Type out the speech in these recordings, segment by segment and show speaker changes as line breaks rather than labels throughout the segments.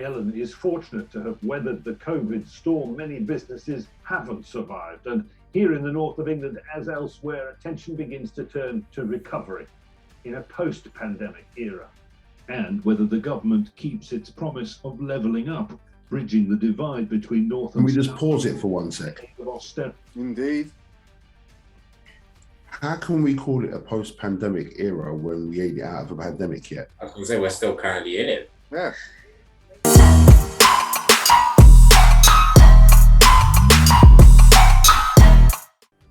Mary Ellen is fortunate to have weathered the COVID storm many businesses haven't survived. And here in the north of England, as elsewhere, attention begins to turn to recovery in a post-pandemic era, and whether the government keeps its promise of levelling up, bridging the divide between north and
Can we
south.
just pause it for 1 sec?
Indeed.
How can we call it a post-pandemic era when we ain't out of a pandemic yet?
I was going to say, we're still currently in it.
Yeah.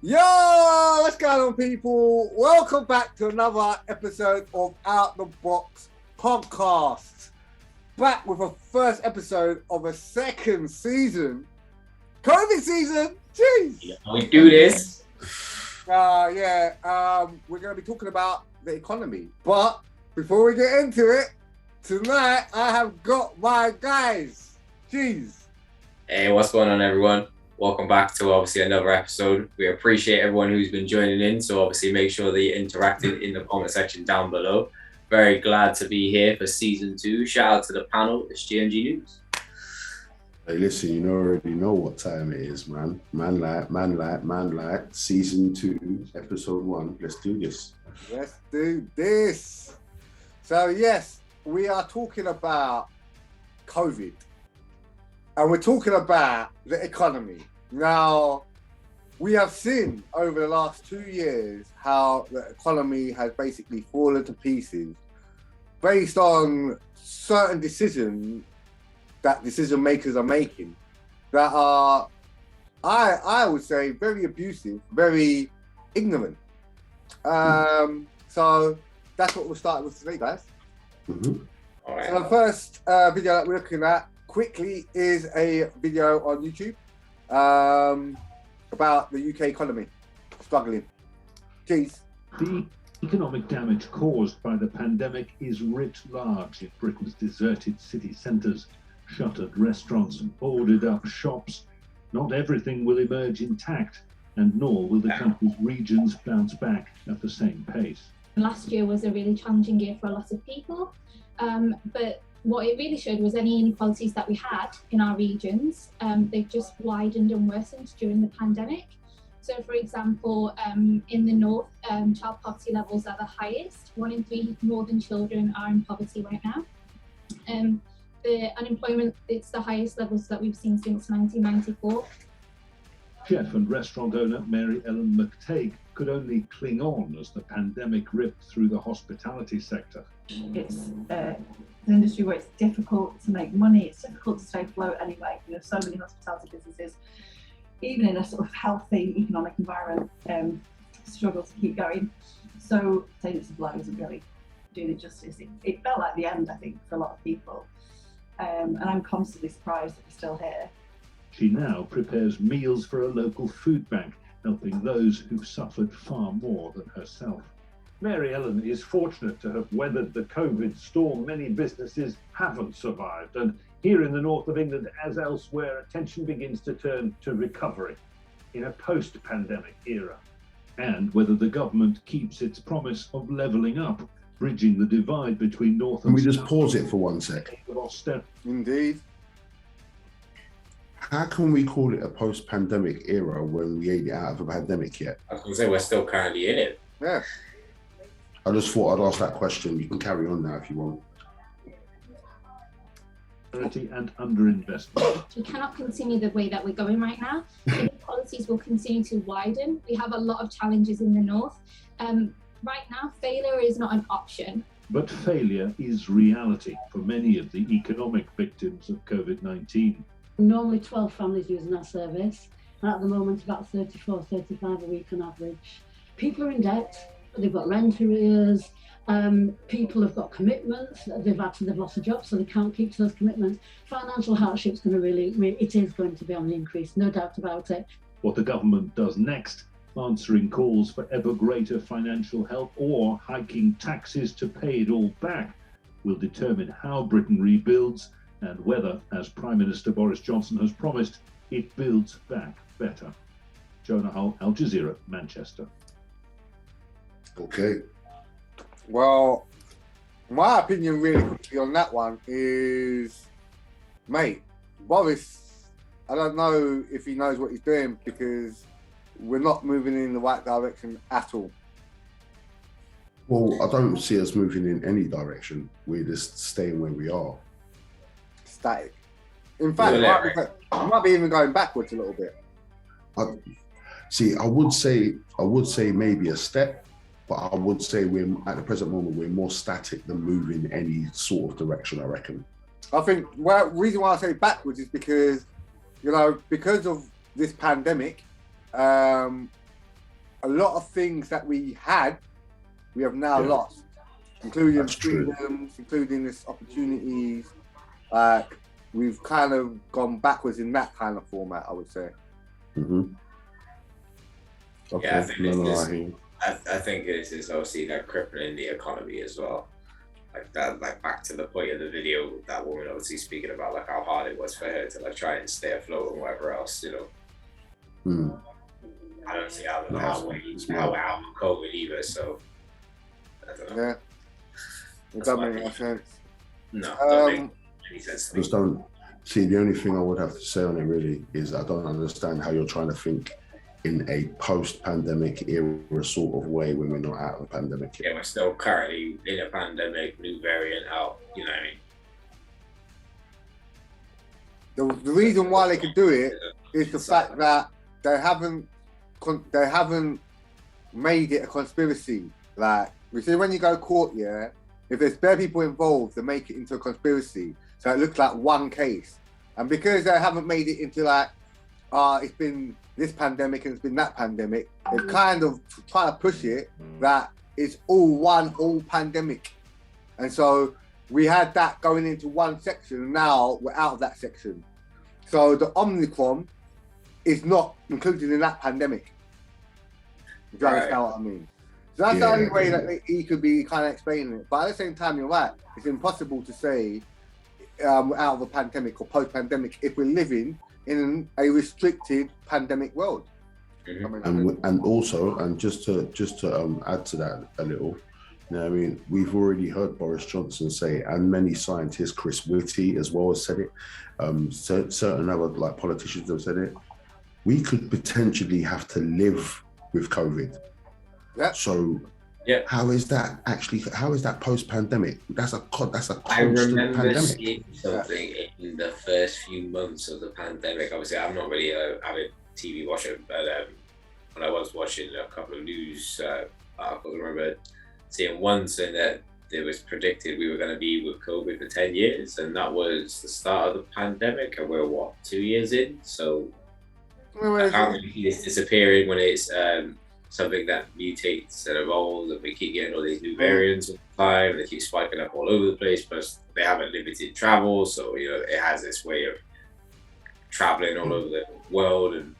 Yo, what's going on, people? Welcome back to another episode of Out the Box Podcast. Back with a first episode of a second season. COVID season! Jeez!
Yeah, we do this.
We're going to be talking about the economy. But before we get into it, tonight I have got my guys. Jeez.
Hey, what's going on, everyone? Welcome back to obviously another episode. We appreciate everyone who's been joining in. So obviously make sure that you interacted in the comment section down below. Very glad to be here for season 2. Shout out to the panel. It's GMG News.
Hey, listen, you already know what time it is, man. Manlike, season 2, episode 1. Let's do this.
Let's do this. So yes, we are talking about COVID. And we're talking about the economy. Now, we have seen over the last 2 years how the economy has basically fallen to pieces based on certain decisions that decision makers are making that are, I would say, very abusive, very ignorant. So that's what we'll start with today, guys.
Mm-hmm.
All right.
So the first video that we're looking at quickly is a video on YouTube about the UK economy struggling. Jeez.
The economic damage caused by the pandemic is writ large in Britain's deserted city centres, shuttered restaurants and boarded up shops. Not everything will emerge intact, and nor will the country's regions bounce back at the same pace.
Last year was a really challenging year for a lot of people, but what it really showed was any inequalities that we had in our regions, they've just widened and worsened during the pandemic. So for example, in the north, child poverty levels are the highest. 1 in 3 northern children are in poverty right now. The unemployment, it's the highest levels that we've seen since 1994.
Chef and restaurant owner Mary Ellen McTague could only cling on as the pandemic ripped through the hospitality sector.
It's an industry where it's difficult to make money, it's difficult to stay afloat anyway. You know, so many hospitality businesses, even in a sort of healthy economic environment, struggle to keep going. So saying it's a blow isn't really doing it justice. It felt like the end, I think, for a lot of people. And I'm constantly surprised that we're still here.
She now prepares meals for a local food bank, helping those who've suffered far more than herself. Mary Ellen is fortunate to have weathered the COVID storm many businesses haven't survived. And here in the north of England, as elsewhere, attention begins to turn to recovery in a post-pandemic era, and whether the government keeps its promise of levelling up, bridging the divide between north and
Can we just
south.
pause it for 1 sec?
Indeed.
How can we call it a post-pandemic era when we ain't out of a pandemic yet?
I was going to say, we're still currently in it.
Yeah.
I just thought I'd ask that question. You can carry on now if you want.
And underinvestment.
We cannot continue the way that we're going right now. Inequalities will continue to widen. We have a lot of challenges in the north. Right now, failure is not an option.
But failure is reality for many of the economic victims of COVID-19.
Normally 12 families using our service, and at the moment about 34, 35 a week on average. People are in debt, they've got rent arrears, people have got commitments, they've lost a job, so they can't keep to those commitments. Financial hardship's going to it is going to be on the increase, no doubt about it.
What the government does next, answering calls for ever greater financial help or hiking taxes to pay it all back, will determine how Britain rebuilds and whether, as Prime Minister Boris Johnson has promised, it builds back better. Jonah Hull, Al Jazeera, Manchester.
Okay.
Well, my opinion really quickly on that one is mate, Boris, I don't know if he knows what he's doing because we're not moving in the right direction at all.
Well, I don't see us moving in any direction. We're just staying where we are.
Static. In fact, we might be even going backwards a little bit.
I would say maybe a step, but I would say we're at the present moment we're more static than moving any sort of direction, I reckon.
I think reason why I say backwards is because, because of this pandemic, a lot of things that we had, we have now lost, including freedoms, including this opportunities. We've kind of gone backwards in that kind of format, I would say.
Mm-hmm. Okay.
Yeah, I think this is obviously like crippling the economy as well. Like that, like back to the point of the video, that woman obviously speaking about like how hard it was for her to like try and stay afloat and whatever else, I don't see how we're out of COVID either, so I don't know.
Yeah. It doesn't make sense.
No, don't make any sense to me.
Just don't see, the only thing I would have to say on it really is I don't understand how you're trying to think in a post-pandemic era sort of way when we're not out of a pandemic yet.
Yeah, we're still currently in a pandemic, new variant out, you know what I mean?
The reason why they could do it is the fact that they haven't made it a conspiracy. Like, you see, when you go court, if there's bare people involved, they make it into a conspiracy. So it looks like one case. And because they haven't made it into like, it's been this pandemic and it's been that pandemic, they've kind of try to push it that it's all pandemic. And so we had that going into one section, and now we're out of that section. So the Omicron is not included in that pandemic. Do you understand what I mean? So that's the only way that he could be kind of explaining it. But at the same time, you're right. It's impossible to say we're out of a pandemic or post-pandemic if we're living in a restricted pandemic world.
Mm-hmm. And also, and just to add to that a little, I mean, we've already heard Boris Johnson say, and many scientists, Chris Whitty as well has said it, certain other like politicians have said it, we could potentially have to live with COVID.
Yeah.
So how is that post-pandemic? That's a constant
I remember
pandemic.
seeing something in the first few months of the pandemic. Obviously, I'm not really a avid TV watcher, but when I was watching a couple of news articles, I remember seeing one saying that it was predicted we were going to be with COVID for 10 years, and that was the start of the pandemic, and we're 2 years in? So I can't really see this disappearing when it's something that mutates and evolves, and we keep getting all these new variants all the time, and they keep spiking up all over the place. Plus, they haven't limited travel, so it has this way of traveling all over the world, and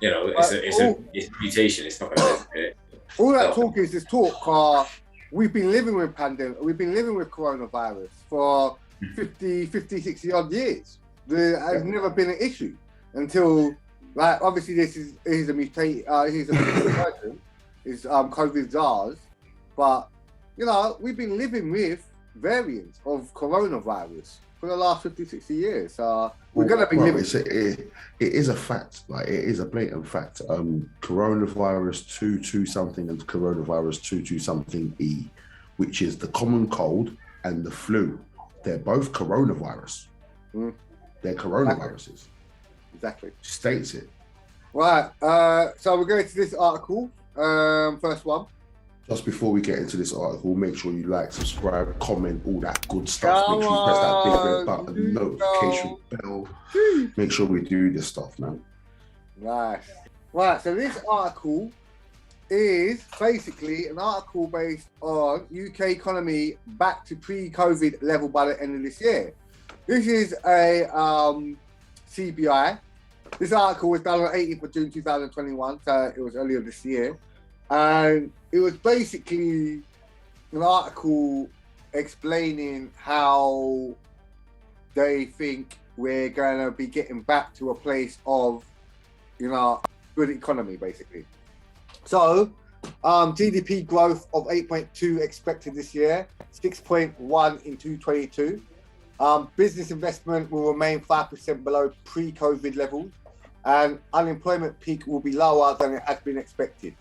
it's a mutation. It's not going to disappear.
All that talk is this talk. We've been living with pandemic. We've been living with coronavirus for 50, 60 odd years. There has never been an issue until. Like, obviously, this is a mutation version, is COVID SARS, but we've been living with variants of coronavirus for the last 50, 60 years. We're gonna be living.
It is a fact, like it is a blatant fact. Coronavirus 22 something and coronavirus 22 something E, which is the common cold and the flu. They're both coronavirus. They're coronaviruses.
Exactly.
States it.
Right. So we're going to this article. First one.
Just before we get into this article, make sure you like, subscribe, comment, all that good stuff. Make sure you press that big red button, notification bell. Make sure we do this stuff, man.
Nice. Right. So this article is basically an article based on UK economy back to pre-COVID level by the end of this year. This is a CBI. This article was done on 18th of June 2021, so it was earlier this year. And it was basically an article explaining how they think we're going to be getting back to a place of, good economy, basically. So, GDP growth of 8.2 expected this year, 6.1 in 2022. Business investment will remain 5% below pre-COVID levels, and unemployment peak will be lower than it has been expected.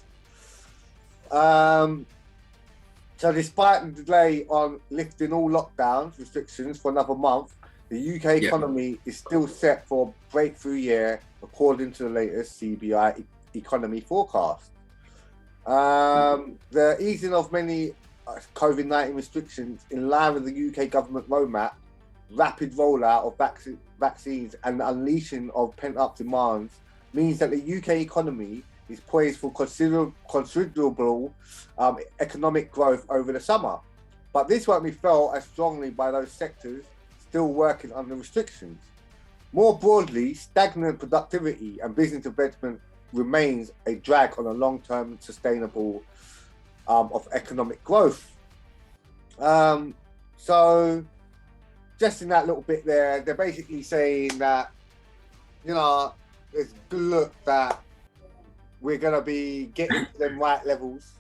So despite the delay on lifting all lockdowns restrictions for another month, the UK economy is still set for a breakthrough year, according to the latest CBI economy forecast. The easing of many COVID-19 restrictions in line with the UK government roadmap, rapid rollout of vaccines and the unleashing of pent-up demands means that the UK economy is poised for considerable economic growth over the summer. But this won't be felt as strongly by those sectors still working under restrictions. More broadly, stagnant productivity and business investment remains a drag on a long-term sustainable of economic growth. So just in that little bit there, they're basically saying that, you know, it's good look that we're going to be getting to them right levels.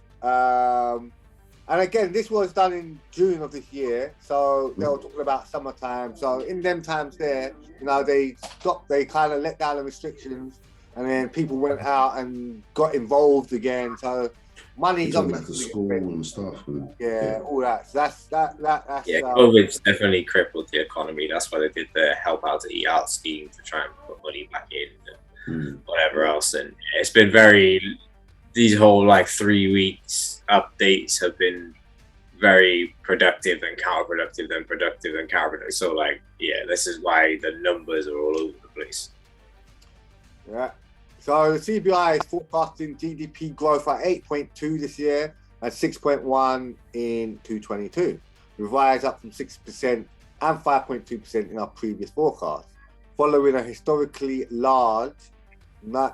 And again, this was done in June of this year, so they were talking about summertime. So in them times there, you know, they kind of let down the restrictions, and then people went out and got involved again. So money's
going back to school and stuff.
All that. So that's
COVID's definitely crippled the economy. That's why they did the help out to eat out scheme to try and put money back in and whatever else. And it's been these whole like 3 weeks updates have been very productive and counterproductive, then productive and counterproductive. So like, this is why the numbers are all over the place.
Yeah. So the CBI is forecasting GDP growth at 8.2 this year and 6.1 in 2022, revised up from 6% and 5.2% in our previous forecast, following a historically large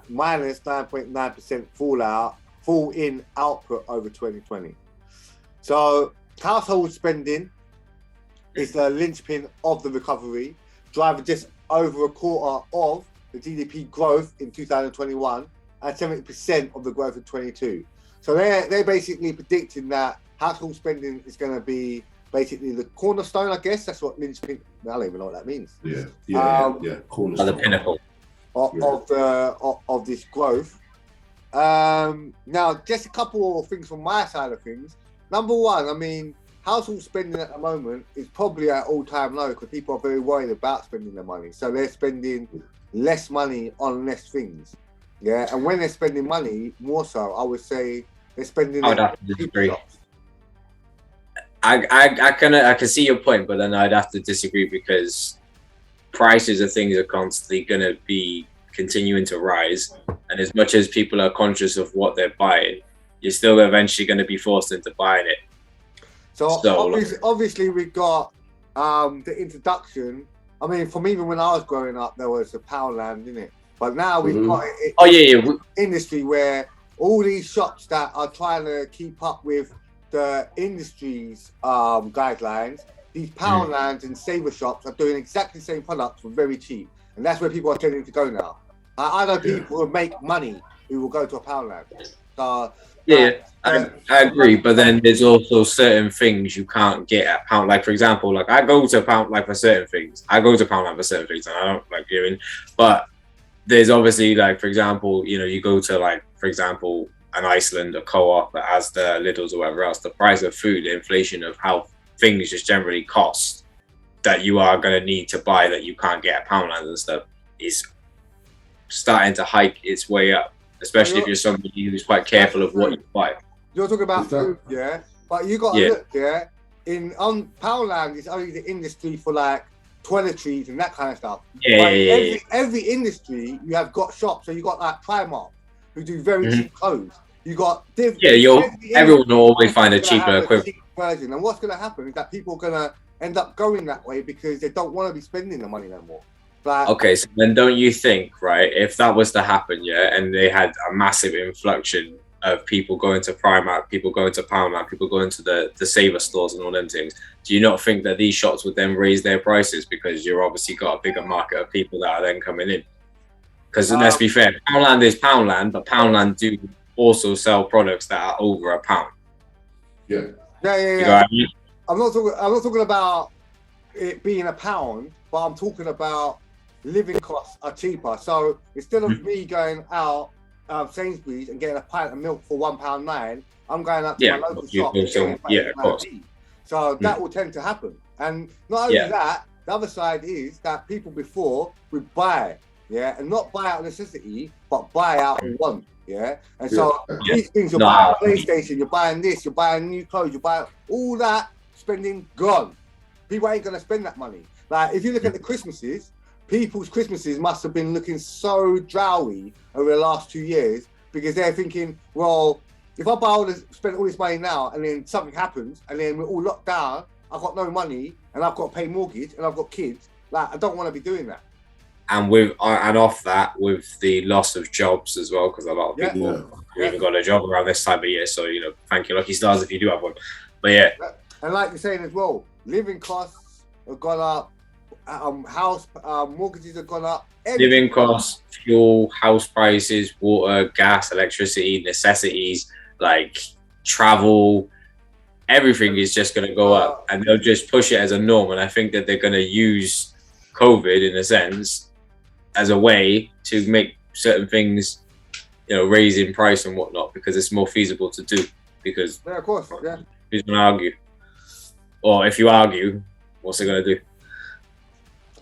minus 9.9% fall in output over 2020. So household spending is the linchpin of the recovery, driving just over a quarter of the GDP growth in 2021 and 70% of the growth in 22. So they're basically predicting that household spending is going to be basically the cornerstone, I guess. That's what linchpin, I don't even know what that means.
Cornerstone.
The pinnacle.
Of this growth. Now, just a couple of things from my side of things. Number one, I mean, household spending at the moment is probably at all-time low because people are very worried about spending their money. So they're spending less money on less things. Yeah, and when they're spending money, more so, I would say they're spending.
I would have to disagree. I can see your point, but then I'd have to disagree because prices of things are constantly going to be continuing to rise, and as much as people are conscious of what they're buying, you're still eventually going to be forced into buying it.
So obviously we've got the introduction. I mean, from even when I was growing up, there was a Poundland in it, but now we've got industry where all these shops that are trying to keep up with the industry's guidelines. These Poundlands and Saver shops are doing exactly the same products for very cheap. And that's where people are tending to go now. I know people who make money who will go to a Poundland.
I agree. But then there's also certain things you can't get at Pound. Like, for example, like I go to Pound for certain things. I go to Poundland for certain things and I don't like doing. But there's obviously, like, for example, you know, you go to, like, for example, an Iceland, a co-op that has the Lidls or whatever else, the price of food, the inflation of how things just generally cost that you are going to need to buy that you can't get at Poundland and stuff is starting to hike its way up, especially if you're somebody who's quite careful of what you buy.
You're talking about food, but you got to look, in Poundland is only the industry for like toiletries and that kind of stuff. Every industry you have got shops, so you got like Primark who do very cheap clothes. You got
everyone will always find a cheaper equivalent
version. And what's going to happen is that people are going to end up going that way because they don't want to be spending the money no more. But,
okay, so then don't you think, right, if that was to happen, and they had a massive influction of people going to Primark, people going to Poundland, people going to the Saver stores and all them things, do you not think that these shops would then raise their prices because you're obviously got a bigger market of people that are then coming in? Because let's be fair, Poundland is Poundland, but Poundland do also sell products that are over £1.
Yeah. I'm not talking about it being £1, but I'm talking about living costs are cheaper. So instead of me going out Sainsbury's and getting a pint of milk for £1.09, I'm going out to my local shop and getting it
of course.
So that will tend to happen. And not only that, the other side is that people before would buy, and not buy out of necessity, but buy out of want, And so these things, you're buying a PlayStation, you're buying this, you're buying new clothes, you're buying all that, spending gone. People ain't gonna spend that money. Like if you look at the Christmases, people's Christmases must have been looking so drowy over the last 2 years because they're thinking, well, if I spend all this money now and then something happens and then we're all locked down, I've got no money and I've got to pay mortgage and I've got kids, like I don't want to be doing that.
And off that, with the loss of jobs as well, because a lot of people haven't got a job around this time of year. So, thank you, lucky stars, if you do have one. But yeah.
And like you're saying as well, living costs have gone up, house mortgages have gone up.
Living costs, fuel, house prices, water, gas, electricity, necessities, like travel, everything is just going to go up, and they'll just push it as a norm. And I think that they're going to use COVID, in a sense, as a way to make certain things, raise in price and whatnot, because it's more feasible to do. Because
of course,
who's going to argue? Or if you argue, what's it going to do?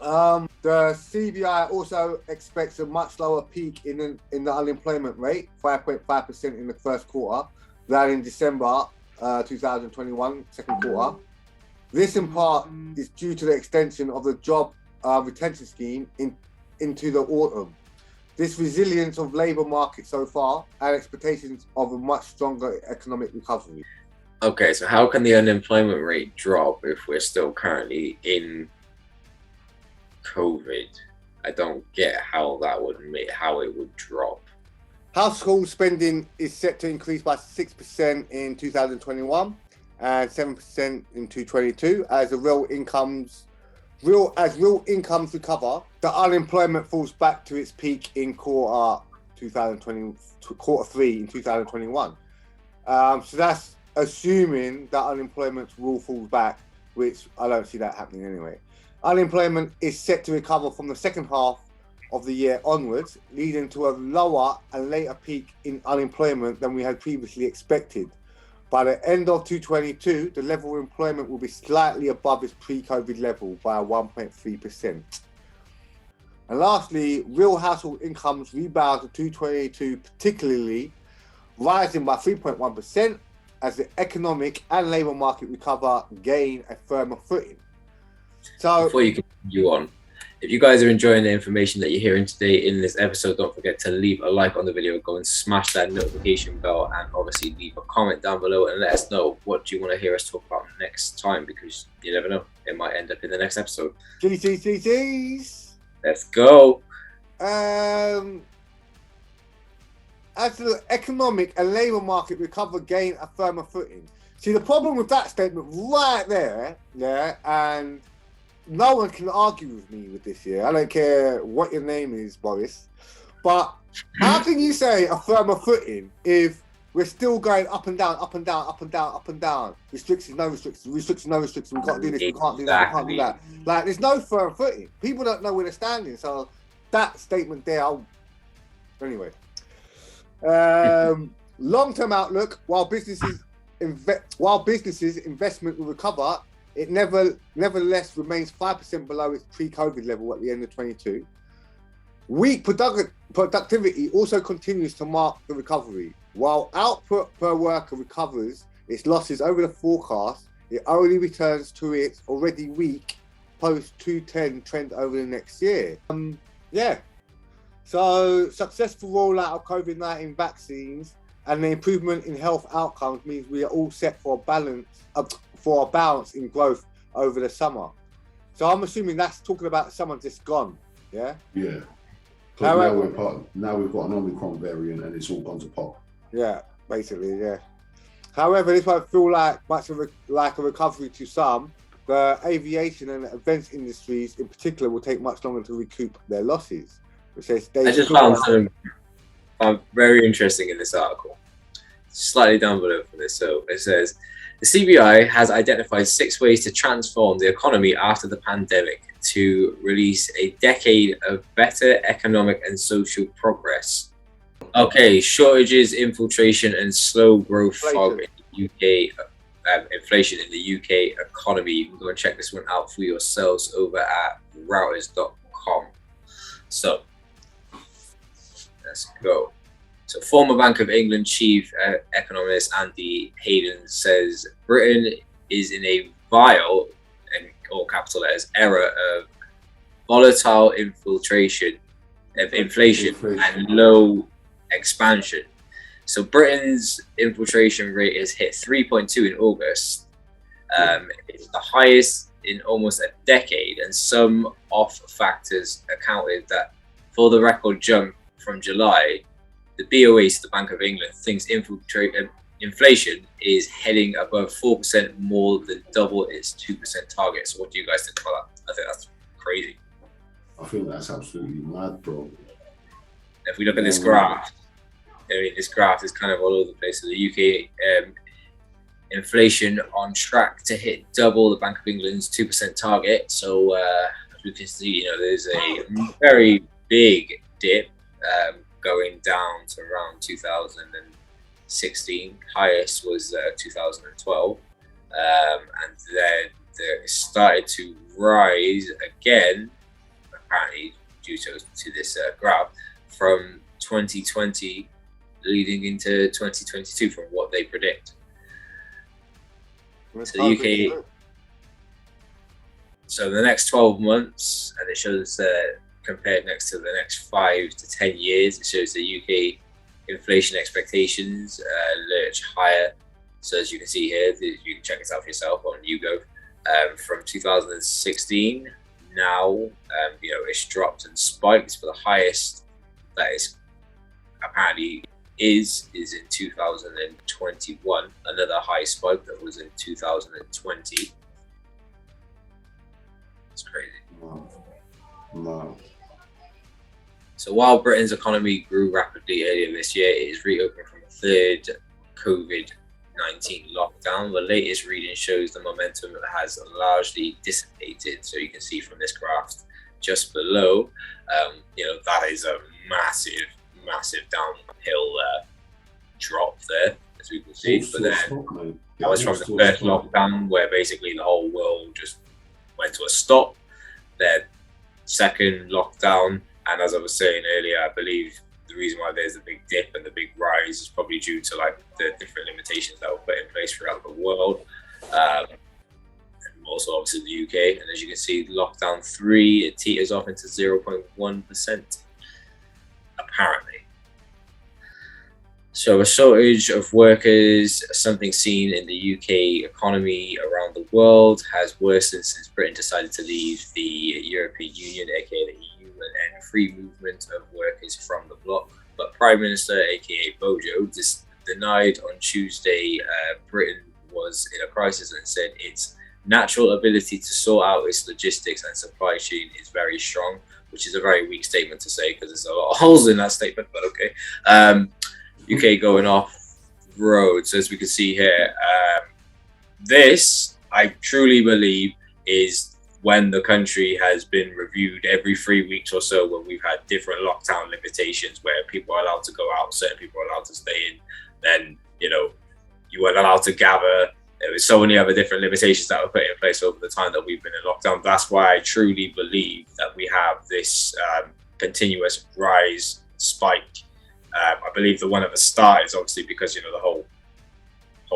The CBI also expects a much lower peak in the unemployment rate, 5.5% in the first quarter, than in December 2021, second quarter. This in part is due to the extension of the job retention scheme into the autumn. This resilience of labour market so far and expectations of a much stronger economic recovery.
Okay, so how can the unemployment rate drop if we're still currently in COVID? I don't get how it would drop.
Household spending is set to increase by 6% in 2021 and 7% in 2022 as real incomes recover. The unemployment falls back to its peak in quarter 3 in 2021. So that's assuming that unemployment will fall back, which I don't see that happening anyway. Unemployment is set to recover from the second half of the year onwards, leading to a lower and later peak in unemployment than we had previously expected. By the end of 2022, the level of employment will be slightly above its pre-COVID level by 1.3%. And lastly, real household incomes rebound to 2022, particularly rising by 3.1% as the economic and labour market recover, gain a firmer footing. So,
before you continue on, if you guys are enjoying the information that you're hearing today in this episode, don't forget to leave a like on the video, go and smash that notification bell, and obviously leave a comment down below and let us know what you want to hear us talk about next time, because you never know, it might end up in the next episode.
GGGGs.
Let's go.
As the economic and labour market recover, gain a firmer footing. See, the problem with that statement right there, and no one can argue with me with this here. I don't care what your name is, Boris. But how can you say a firmer footing if we're still going up and down, up and down, up and down, up and down? Restrictions, no restrictions, restrictions, no restrictions. We can't do this, we can't do that, we can't do that. Like, there's no firm footing. People don't know where they're standing. So that statement there, anyway. Long-term outlook, while businesses investment will recover, it nevertheless remains 5% below its pre-COVID level at the end of 2022. Weak productivity also continues to mark the recovery. While output per worker recovers its losses over the forecast, it only returns to its already weak post-2010 trend over the next year. So successful rollout of COVID-19 vaccines and the improvement in health outcomes means we are all set for a bounce in growth over the summer. So I'm assuming that's talking about the summer just gone, yeah?
Yeah. However, now we've got an Omicron variant and it's all gone to pop.
Yeah, basically, yeah. However, this might feel like much of like a recovery to some. The aviation and events industries in particular will take much longer to recoup their losses. Which says
I just found something very interesting in this article. Slightly down below from this. So it says, The CBI has identified 6 ways to transform the economy after the pandemic to release a decade of better economic and social progress. Okay, shortages, infiltration, and slow growth fog in the UK. Inflation in the UK economy. You can go and check this one out for yourselves over at Reuters.com. So let's go. So former Bank of England chief economist Andy Hayden says Britain is in a vile, and all capital letters, era of volatile inflation and low expansion. So Britain's inflation rate has hit 3.2 in August. It's the highest in almost a decade, and some off factors accounted that for the record jump from July, the BOE, the Bank of England, thinks inflation is heading above 4%, more than double its 2% target. So what do you guys think about that? I think that's crazy.
I think that's absolutely mad, bro.
If we look at this graph, I mean, this graph is kind of all over the place. So the UK inflation on track to hit double the Bank of England's 2% target. So as we can see, there's a very big dip going down to around 2016. Highest was 2012, and then it started to rise again, apparently due to this graph, from 2020 leading into 2022 from what they predict. So the UK, so the next 12 months, and it shows compared next to the next 5 to 10 years, it shows the UK inflation expectations lurch higher. So as you can see here, you can check this out for yourself on YouGov. From 2016, now it's dropped and spiked, for the highest that is apparently is in 2021. Another high spike that was in 2020. It's crazy.
Wow.
So while Britain's economy grew rapidly earlier this year, it is reopened from a third COVID-19 lockdown. The latest reading shows the momentum has largely dissipated. So you can see from this graph just below, that is a massive downhill drop there, as we can see. But then that was from the first lockdown, where basically the whole world just went to a stop. Then second lockdown, and as I was saying earlier, I believe the reason why there's a big dip and the big rise is probably due to like the different limitations that were put in place throughout the world. And also obviously the UK, and as you can see, lockdown 3, it teeters off into 0.1%. Apparently. So a shortage of workers, something seen in the UK economy around the world, has worsened since Britain decided to leave the European Union, aka the EU, and end free movement of workers from the bloc. But Prime Minister, aka Bojo, denied on Tuesday Britain was in a crisis and said its natural ability to sort out its logistics and supply chain is very strong, which is a very weak statement to say because there's a lot of holes in that statement, but okay. UK going off road. So as we can see here, this, I truly believe, is when the country has been reviewed every 3 weeks or so, when we've had different lockdown limitations where people are allowed to go out, certain people are allowed to stay in, then, you weren't allowed to gather. There was so many other different limitations that were put in place over the time that we've been in lockdown. That's why I truly believe that we have this continuous rise spike. I believe the one at the start is obviously because the whole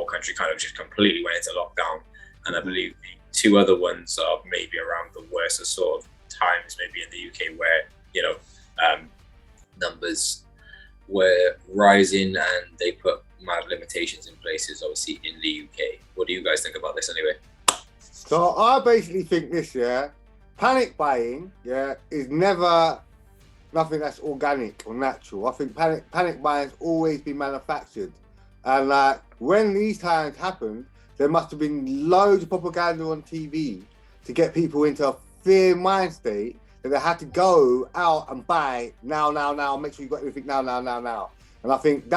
country kind of just completely went into lockdown, and I believe the 2 other ones are maybe around the worst sort of times, maybe in the UK, where numbers were rising and they put mad limitations in places, obviously in the UK. What do you guys think about this anyway?
So I basically think this, panic buying, is never nothing that's organic or natural. I think panic buying has always been manufactured. And like when these times happened, there must have been loads of propaganda on TV to get people into a fear mind state that they had to go out and buy now, make sure you got everything now. And I think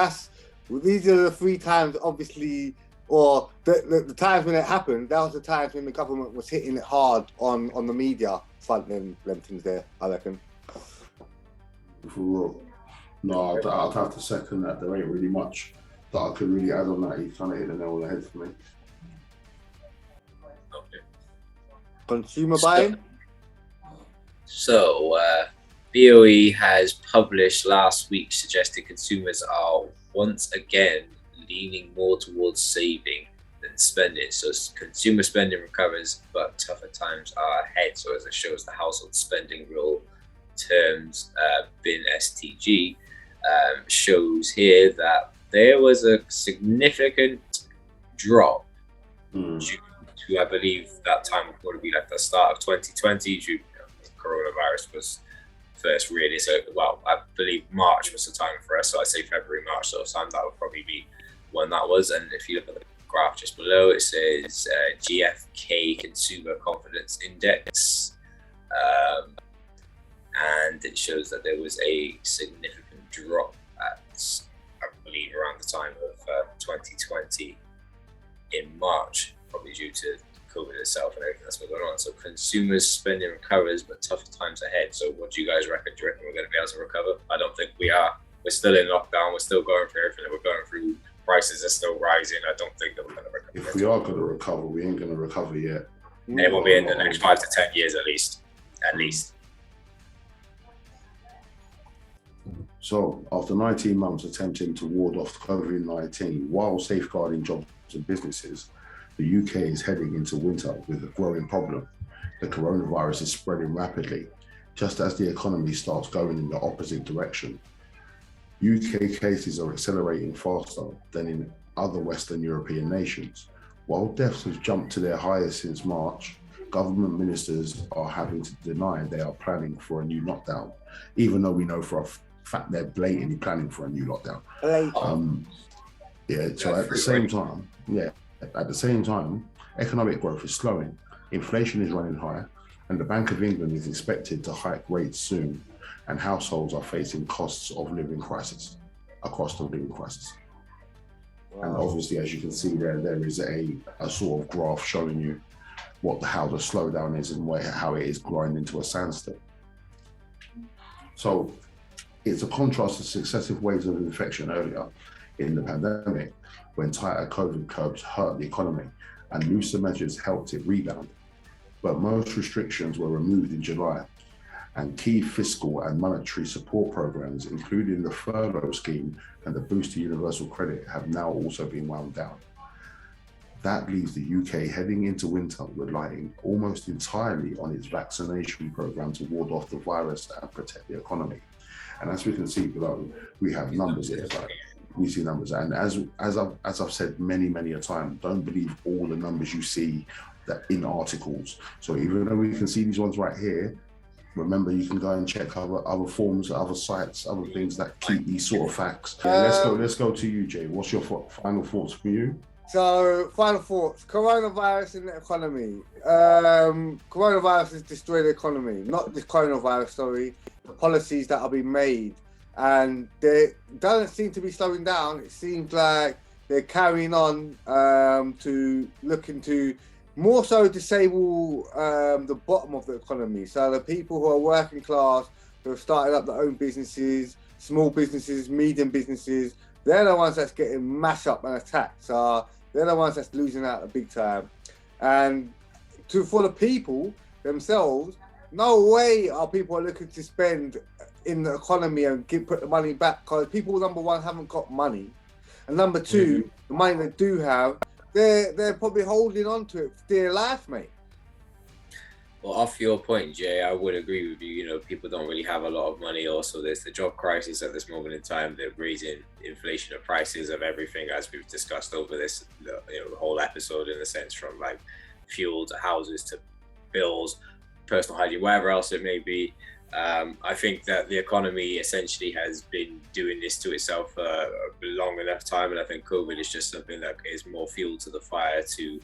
these are the 3 times, obviously, or the times when it happened, that was the times when the government was hitting it hard on the media front and them things there, I reckon.
For real. No, I'd have to second that. There ain't really much that I could really add on that. He kind of hit the nail on the head for me.
Okay.
Consumer buying?
So, BOE has published last week suggesting consumers are once again leaning more towards saving than spending. So consumer spending recovers, but tougher times are ahead. So as it shows, the household spending rule terms, bin STG, shows here that there was a significant drop due to, I believe, that time would probably be like the start of 2020, due coronavirus was first really. So, well, I believe March was the time for us. So I'd say February, March sort of time. That would probably be when that was. And if you look at the graph just below, it says GfK Consumer Confidence Index. And it shows that there was a significant drop at, I believe, around the time of 2020 in March, probably due to COVID itself and everything that's been going on. So consumers spending recovers, but tougher times ahead. So what do you guys reckon? Do you reckon we're going to be able to recover? I don't think we are. We're still in lockdown. We're still going through everything that we're going through. Prices are still rising. I don't think that we're going to recover.
If we are going to recover, we ain't going to recover yet.
It will be in the next 5 to 10 years at least. At least.
So, after 19 months attempting to ward off COVID-19 while safeguarding jobs and businesses, the UK is heading into winter with a growing problem. The coronavirus is spreading rapidly, just as the economy starts going in the opposite direction. UK cases are accelerating faster than in other Western European nations. While deaths have jumped to their highest since March, government ministers are having to deny they are planning for a new lockdown, even though we know for a fact they're blatantly planning for a new lockdown. So at the same time, economic growth is slowing, inflation is running high, and the Bank of England is expected to hike rates soon, and households are facing costs of living crisis, a cost of living crisis. Wow. And obviously, as you can see there is a sort of graph showing you how the slowdown is and how it is growing into a standstill. So it's a contrast to successive waves of infection earlier in the pandemic, when tighter COVID curbs hurt the economy and looser measures helped it rebound. But most restrictions were removed in July, and key fiscal and monetary support programs, including the furlough scheme and the boost to universal credit, have now also been wound down. That leaves the UK heading into winter relying almost entirely on its vaccination program to ward off the virus and protect the economy. And as we can see below, we have numbers here. Right? We see numbers, and as I've said many a time, don't believe all the numbers you see that in articles. So even though we can see these ones right here, remember you can go and check other forms, other sites, other things that keep these sort of facts. Let's go to you, Jay. What's your final thoughts for you?
So, final thoughts. Coronavirus in the economy. Coronavirus has destroyed the economy. Not the coronavirus, sorry. The policies that are being made. And they doesn't seem to be slowing down. It seems like they're carrying on to look into more so disable the bottom of the economy. So the people who are working class, who have started up their own businesses, small businesses, medium businesses, they're the ones that's getting mashed up and attacked. So they're the ones that's losing out a big time. And for the people themselves, no way are people looking to spend in the economy and put the money back, because people, number one, haven't got money. And number two, the money they do have, they're probably holding on to it for dear life, mate.
Well, off your point, Jay, I would agree with you. You know, people don't really have a lot of money. Also, there's the job crisis at this moment in time. They're raising inflation of prices of everything, as we've discussed over this, the whole episode, in a sense, from like fuel to houses to bills, personal hygiene, whatever else it may be. I think that the economy essentially has been doing this to itself for a long enough time, and I think COVID is just something that is more fuel to the fire to,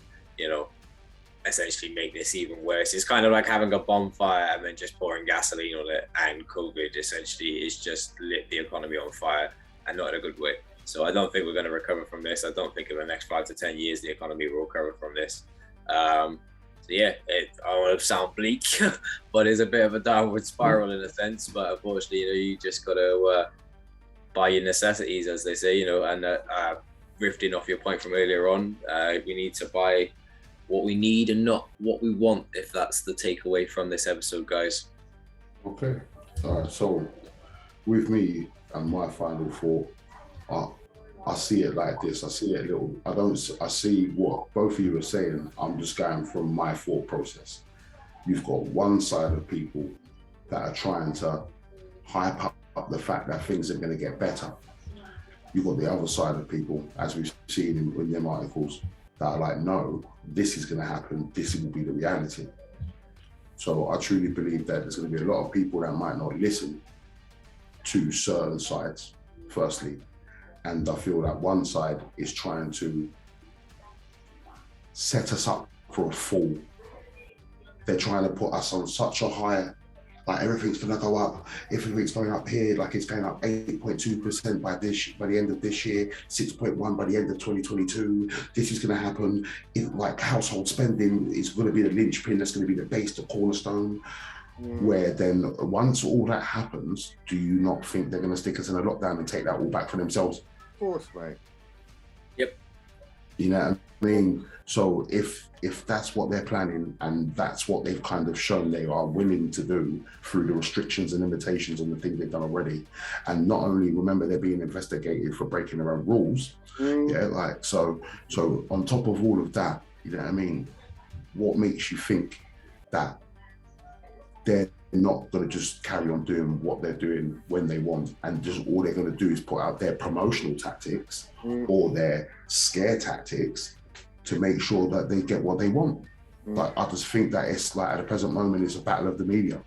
essentially make this even worse. It's kind of like having a bonfire and then just pouring gasoline on it, and COVID essentially is just lit the economy on fire, and not in a good way. So I don't think we're going to recover from this. I don't think in the next 5 to 10 years the economy will recover from this. So yeah, I don't want to sound bleak, but it's a bit of a downward spiral in a sense. But unfortunately, you just got to buy your necessities, as they say, and riffing off your point from earlier on, we need to buy what we need and not what we want, if that's the takeaway from this episode, guys.
Okay. All right. So with me and my final thought, I see it like this. I see it a little. I see what both of you are saying. I'm just going from my thought process. You've got one side of people that are trying to hype up the fact that things are going to get better. You've got the other side of people, as we've seen in them articles, that are like, no, this is going to happen. This will be the reality. So I truly believe that there's going to be a lot of people that might not listen to certain sides, firstly. And I feel that one side is trying to set us up for a fall. They're trying to put us on such a high, like everything's gonna go up, everything's going up here, like it's going up 8.2% by the end of this year, 6.1 by the end of 2022. This is gonna happen. Like household spending is gonna be the linchpin, that's gonna be the base, the cornerstone. Where then once all that happens, do you not think they're gonna stick us in a lockdown and take that all back for themselves?
Of course, mate.
Yep.
You know what I mean? So if that's what they're planning and that's what they've kind of shown they are willing to do through the restrictions and limitations and the things they've done already, and not only remember they're being investigated for breaking their own rules, yeah, like so on top of all of that, you know what I mean? What makes you think that they're not going to just carry on doing what they're doing when they want, and just all they're going to do is put out their promotional tactics or their scare tactics to make sure that they get what they want? Like, I just think that it's like at the present moment, it's a battle of the media.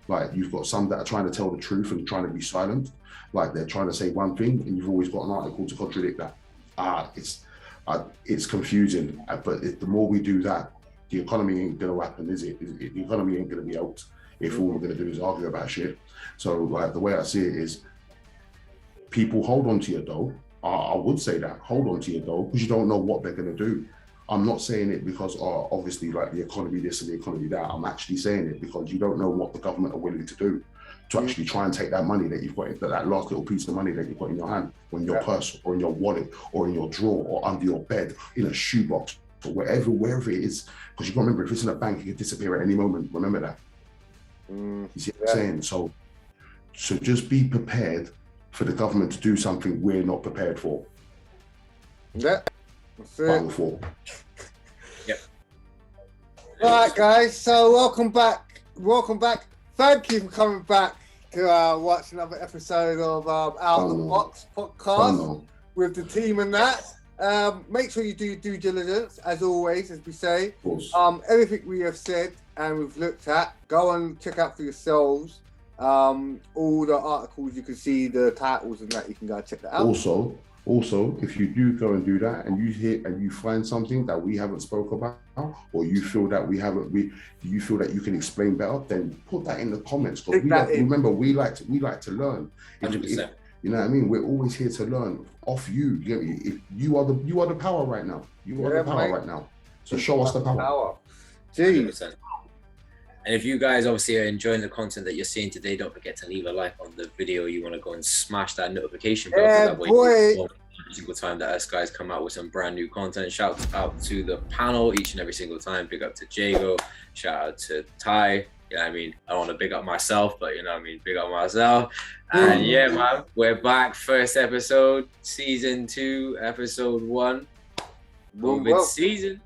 Like, you've got some that are trying to tell the truth and trying to be silent. Like, they're trying to say one thing and you've always got an article to contradict that. It's confusing. But the more we do that, the economy ain't going to happen, is it? The economy ain't going to be helped if all we're going to do is argue about shit. So, like, the way I see it is, people hold on to your dough. I would say that, hold on to your dough, because you don't know what they're going to do. I'm not saying it because, obviously, like, the economy this and the economy that. I'm actually saying it because you don't know what the government are willing to do to actually try and take that money that you've got, that last little piece of money that you've got in your hand, or in your purse, or in your wallet, or in your drawer, or under your bed, in a shoebox, or wherever it is. Because you've got to remember, if it's in a bank, it could disappear at any moment. Remember that. You see what I'm saying? So just be prepared for the government to do something we're not prepared for.
Yeah, that's it.
For.
Yep.
All right, guys. So welcome back. Thank you for coming back to watch another episode of Out of the Box podcast with the team and that. Make sure you do your due diligence, as always, as we say.
Of course.
Everything we have said and we've looked at, go and check out for yourselves. All the articles, you can see the titles and that, you can go check that out.
Also, if you do go and do that and you hit and you find something that we haven't spoke about, or you feel that you feel that you can explain better, then put that in the comments. Remember, we like to learn.
100%.
You know what I mean? We're always here to learn off you. You are the power right now. You are the power right now. So show us the power.
100%. And if you guys obviously are enjoying the content that you're seeing today, don't forget to leave a like on the video. You want to go and smash that notification bell. That way every single time that us guys come out with some brand new content. Shout out to the panel each and every single time. Big up to Jago. Shout out to Ty. You know what I mean? I want to big up myself, but you know what I mean? Big up myself. And yeah, man, we're back. First episode, season 2, episode 1. Moving season.